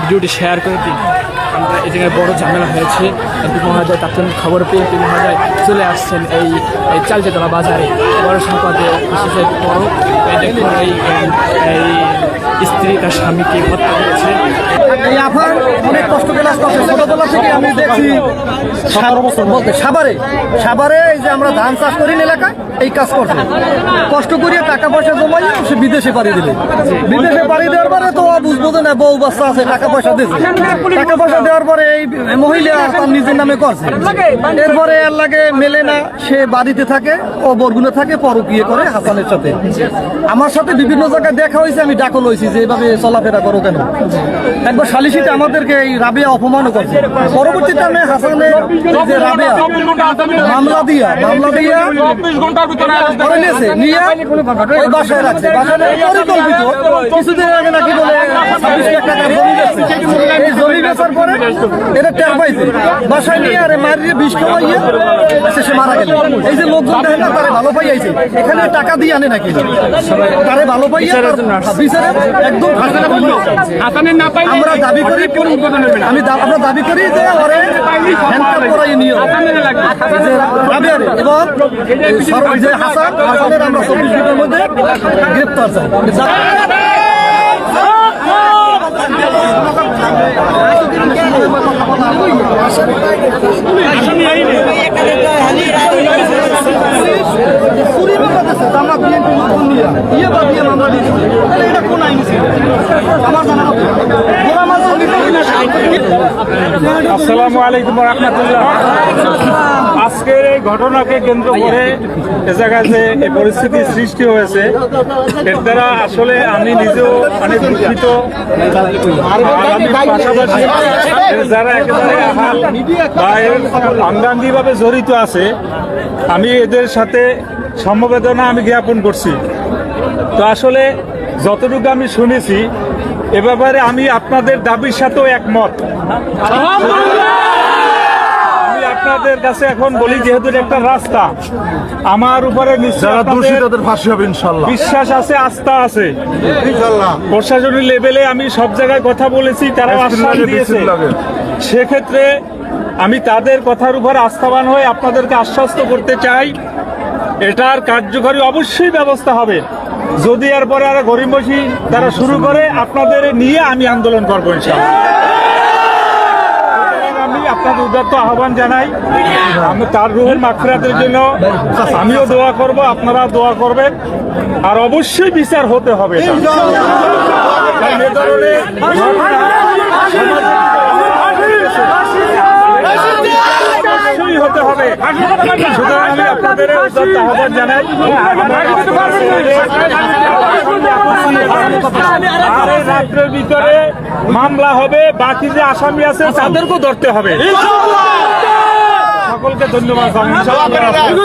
ভিডিওটি শেয়ার করে দিন। আমরা এই জায়গায় বড় ঝামেলা হয়েছে। এমপি মহোদয় তাৎক্ষণিক খবর পেয়ে এমপি মহোদয় চলে আসছেন এই চালচাতলা বাজারে বড় সম্পাদে বিশেষের পর দেখুন এই স্ত্রী তার স্বামীকে হত্যা করেছে। এই আফার অনেক কষ্ট ক্লাস করছে ছোটবেলা থেকে আমি দেখছি। সাভারে এই যে আমরা ধান চাষ করি এলাকায় এই কাজ করছে, কষ্ট করিয়ে টাকা পয়সা জমাইয়ে সে বিদেশে পাড়ি দিলে। বিদেশে পাড়ি দেওয়ার পরে তো বুঝবো না, বউ বাচ্চা আছে, টাকা পয়সা দিয়েছে। টাকা পয়সা দেওয়ার পরে এই মহিলা তার নিজের নামে করছে। এরপরে এর লাগে মেলে না, সে বাড়িতে থাকে, ও বরগুনে থাকে, পরকীয় করে হাসানের সাথে। আমার সাথে বিভিন্ন জায়গায় দেখা হয়েছে, আমি ডাকল হয়েছি যে এভাবে চলাফেরা করো কেন। একবার সালিশিতে আমাদেরকে এই রাবিয়া অপমানও করছে। পরবর্তীতে আমি হাসানের যে রাবিয়া মামলা দিয়া করে নিয়েছে, নিয়ে ওই বাসায় রাখছে। বাসায় পরিকল্পিত কিছুদিন আগে নাকি বলে 26 লাখ টাকার জমি বেচছে। এই জমি বেচার পরে এটা টের পাইছে, বাসায় নিয়ে আরে মারিয়ে বিষ খাওয়াইয়ে সে মারা গেল। এই যে লোকজন দেখে না, তারে ভালো পাইয়াছে, এখানে টাকা দিয়ে আনে নাকি তারে ভালো পাইয়া বিচারে একদম আমরা দাবি করি আমরা দাবি করি যে ওরে হ্যান্ডকাপ করাই নিয়ে এবং যে হাসানের আমরা 24 ঘন্টার মধ্যে গ্রেপ্তার চাই। আসসালামু আলাইকুম রাহমাতুল্লাহ। আজকের এই ঘটনাকে কেন্দ্র করে এ জায়গায় যে এই পরিস্থিতি সৃষ্টি হয়েছে, এর দ্বারা আসলে আমি নিজেও অনেক দুঃখিত। পাশাপাশি যারা একেবারে অঙ্গাঙ্গিভাবে জড়িত আছে, আমি এদের সাথে সমবেদনা আমি জ্ঞাপন করছি। তো আসলে যতটুকু আমি শুনেছি এ ব্যাপারে আমি আপনাদের দাবির সাথেও একমত। আমি আপনাদের কাছে এখন বলি, যেহেতু একটা রাস্তা, আমার উপরে বিশ্বাস আছে, আস্থা আছে। প্রশাসনিক লেভেলে আমি সব জায়গায় কথা বলেছি, তারা আশ্বাস দিয়েছে। সেক্ষেত্রে আমি তাদের কথার উপর আস্থাবান হয়ে আপনাদেরকে আশ্বস্ত করতে চাই, এটার কার্যকরী অবশ্যই ব্যবস্থা হবে। যদি এরপরে আর গরিবসী তারা শুরু করে, আপনাদের নিয়ে আমি আন্দোলন করবো ইনশাআল্লাহ। আমি আপনাদের উদাত্ত আহ্বান জানাই, আমি তার রুহের মাগফিরাতের জন্য আমিও দোয়া করব, আপনারা দোয়া করবেন, আর অবশ্যই বিচার হতে হবে। হতে হবে, সুতরাং আমি আপনাদের আহ্বান জানাই। আর এই রাত্রের ভিতরে মামলা হবে, বাকি যে আসামি আছে তাদেরকেও ধরতে হবে। সকলকে ধন্যবাদ। আসসালামু আলাইকুম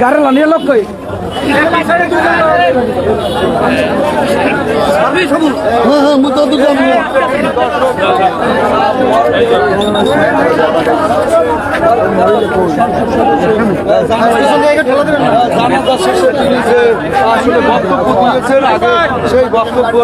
গাড়ি লানিয়ে লোক কই করি সব হ্যাঁ হ্যাঁ মুই তো জানাজা শেষে তিনি যে আসলে বক্তব্য দিয়েছেন আগে সেই বক্তব্য